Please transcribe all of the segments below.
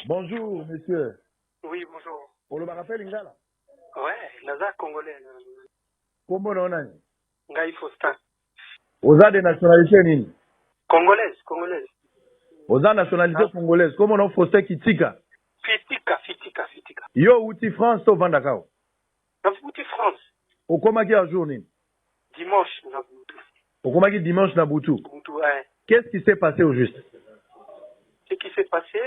Bonjour, monsieur. Oui, bonjour. On le rappelle, Ingala? Ouais, Naza congolais. Comment on a? Ngaï Faustin. Aux a des nationalités, nini? Congolaise. Aux a nationalité congolaise. Comment on a Faustin Kitika? Fitika. Yo, outi France, au Vandakao. Dans Bouti France. Au Komaki à journée. Dimanche, dans Bouti. Au Komaki dimanche, na Boutou. Bouti, ouais. Qu'est-ce qui s'est passé au juste? Ce qui s'est passé,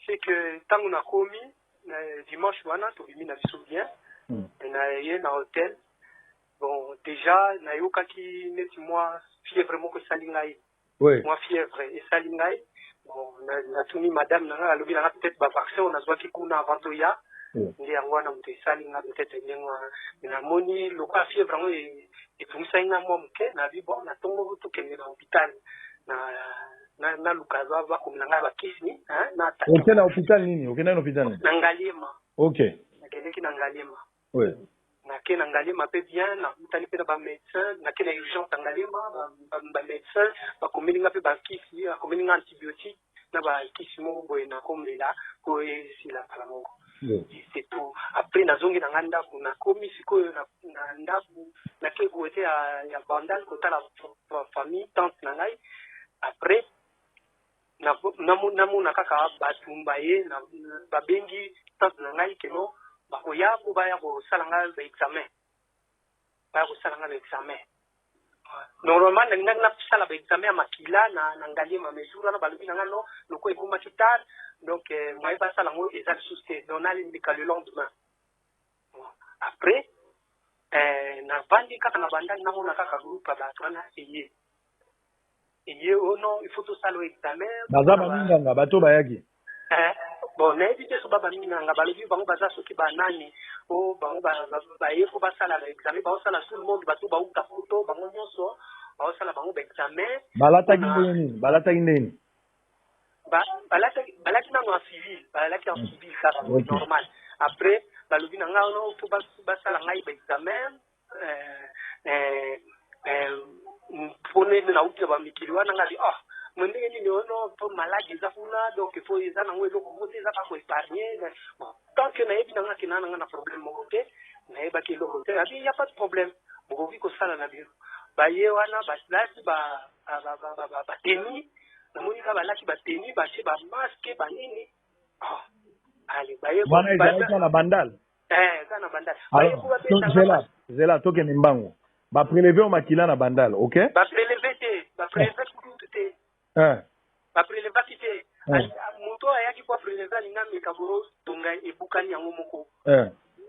c'est que tant qu'on a commis, dimanche, wana, tout le monde a bien. On a eu dans l'hôtel. Bon, déjà, na yoka qui n'est moi fièvre vraiment que salingaï. Oui. Moi fièvre et salingaï. Bon, na tout mis madame, na lobby, na peut-être ba vaccin, on a besoin qu'il kuna avant tout ya. Ndi yango na mute salinga peut-être ngwa na moni loka fièvre vraiment et tout ça ina moi muke na bi bon na tongo to kende na hôpital na lukaza ba ko na ba kisi hein na ta. OK na hôpital nini? OK na hôpital. Na Ngaliema. OK. Na kende ki na Ngaliema. Oui. Na ke na Ngaliema pe bien na mutali pe ba médecin na ke na urgence na Ngaliema ba médecin ba komelinga pe ba kisi ba komelinga antibiotique na ba kisi mo boye na komela ko esila kala moko. C'est tout. Après nazongi na nganda kuna komi sikoyo na ndaku na ke kote ya bandal kota la famille tante na ngai. Après na kaka batumba ye na babengi tante na ngai keno bakoya ko baya ko salanga ba examen. Baya ko salanga ba examen. Normalement na sala ba examen makila na Ngaliema mesura na balobi na ngano loko ekuma kitar. Donc, moi, je passe à la mot et ça le soutient. On a l'indicat le lendemain. Après, na bandi kaka na banda na mona kaka groupe ba twana eye. Eye ono il faut tout ça le examen. Baza minanga bato bayaki. Bon, na éviter so baba minanga balobi bango baza soki ba nani o bango ba ye ko ba sala le examen ba sala tout le monde bato ba uta photo bango nyonso ba sala bango ba examen. Balata nini? Balaki na en civil, balaki en civil, ça c'est normal. Après, balobi na nga ono faut basala ngai ba examen pone na uti ba mikili wana ngali mwendenge nini ono po maladi za funa donc il faut isa na ngwe loko mote za pas ko épargner bon tant que na yebi na nga kina na problème mo côté na yeba ki loko te abi y a pas de problème bokoki ko sala na biro ba ye wana ba lati ba teni namoni ka balaki bateni bache ba masque banini allez baye bana na bandal kana bandal zela toke mbango ba prélever au makila na bandal OK ba prélever tout te ba prélever kite moto ayaki kwa prélever linga mikaboro tunga ebukani yango moko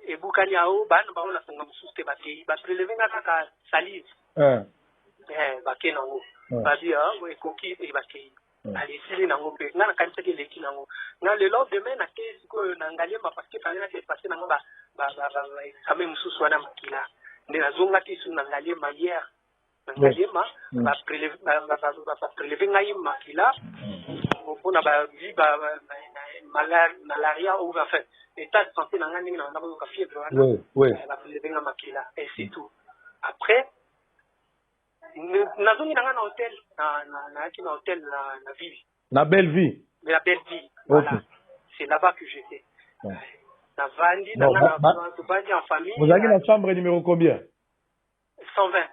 ebukani ao bana ba ona songa mususte bakei ba prélever ngaka salive bakei nango badia we koki e bakei ali sili nango pe ngana kanisa ke leki nango na le lendemain na ke siko na Ngaliema parce que fallait que passer nango ba examen mususu wana makila nde nazonga kisu na Ngaliema hier na Ngaliema ba prélever ngai makila pona ba vie ba malaria ou enfin état de santé na ngani na ndako ka fièvre wana ba prélever ngai makila et c'est tout après nazongi na nga na hôtel na hôtel na ville na belle vie voilà okay. C'est là-bas que j'étais na vandi na vandi en famille vous avez la chambre numéro combien 120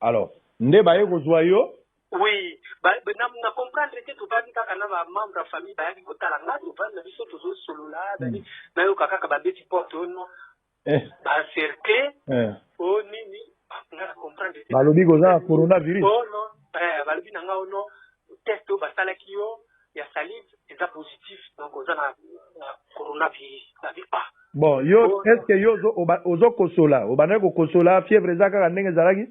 alors nde baye kozwa yo oui na comprendre que tu vandi kaka na ba membre de famille bayaki kotala nga tu vandi na biso tozo solola na yo kaka ba beti porte ono ba cercle nini balobi koza coronavirus non balobi na nga ono test o basalaki yo ya salive eza positif donc oza na coronavirus nabi bon yo est ce que yo ozokosola obandaki kokosola fièvre eza kaka ndenge ezalaki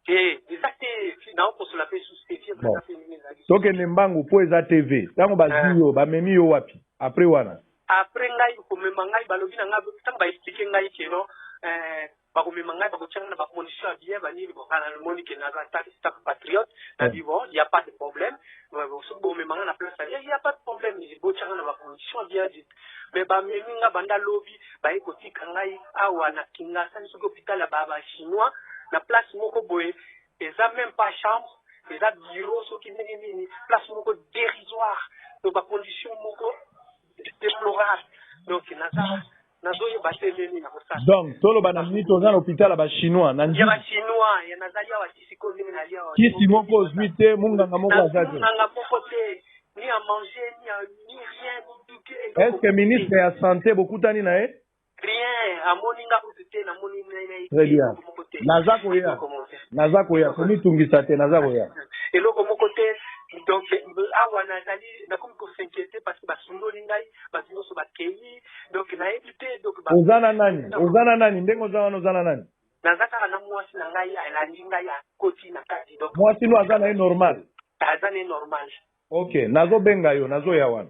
eza te na okosola mpe susu te fièvre eza mpe ndenge ezalaki tokende mbangu mpo eza tv ntango bazwi yo bamemi yo wapi après wana après ngai komema ngai balobi na ngai ntango baexplike ngai keno bakomema ngai bakotianga na bacondition ya bien banini bokana namoni ke naza tak patriote nabi bon y a pas de problème soki bomema ngai na place y a pas de problème botianga na bacondition bien mais bamemi nga banda lobi baye kotika ngai awa na Kinshasa soki hôpital ya bachinois na place moko boye eza même pas chambre eza bureau soki ndenge nini place moko dérisoire donc bacondition moko donc nazoyeba te nini na kosala. Donc toloba na minute oza na hôpital ba chinois na ya ba chinois ya nazali awa kisi ko ndenge na lia kisi moko ozwi te munganga moko aza te munganga moko te ni à manger ni rien est-ce que ministre ya santé bokutani na ye rien amoni nga kutu na moni na très bien naza koya komitungisa te naza koya eloko moko te donc awa nazali nakomi kosinquiété parce que basundoli ngai bato nyonso bakei donc nayebi te donc oza na nani ndenge oza wana oza na nani naza kaka na mwasi na ngai alandi ngai akoti na kati donc mwasi no aza na ye normal aza na ye normal ok nazobenga yo nazoya wana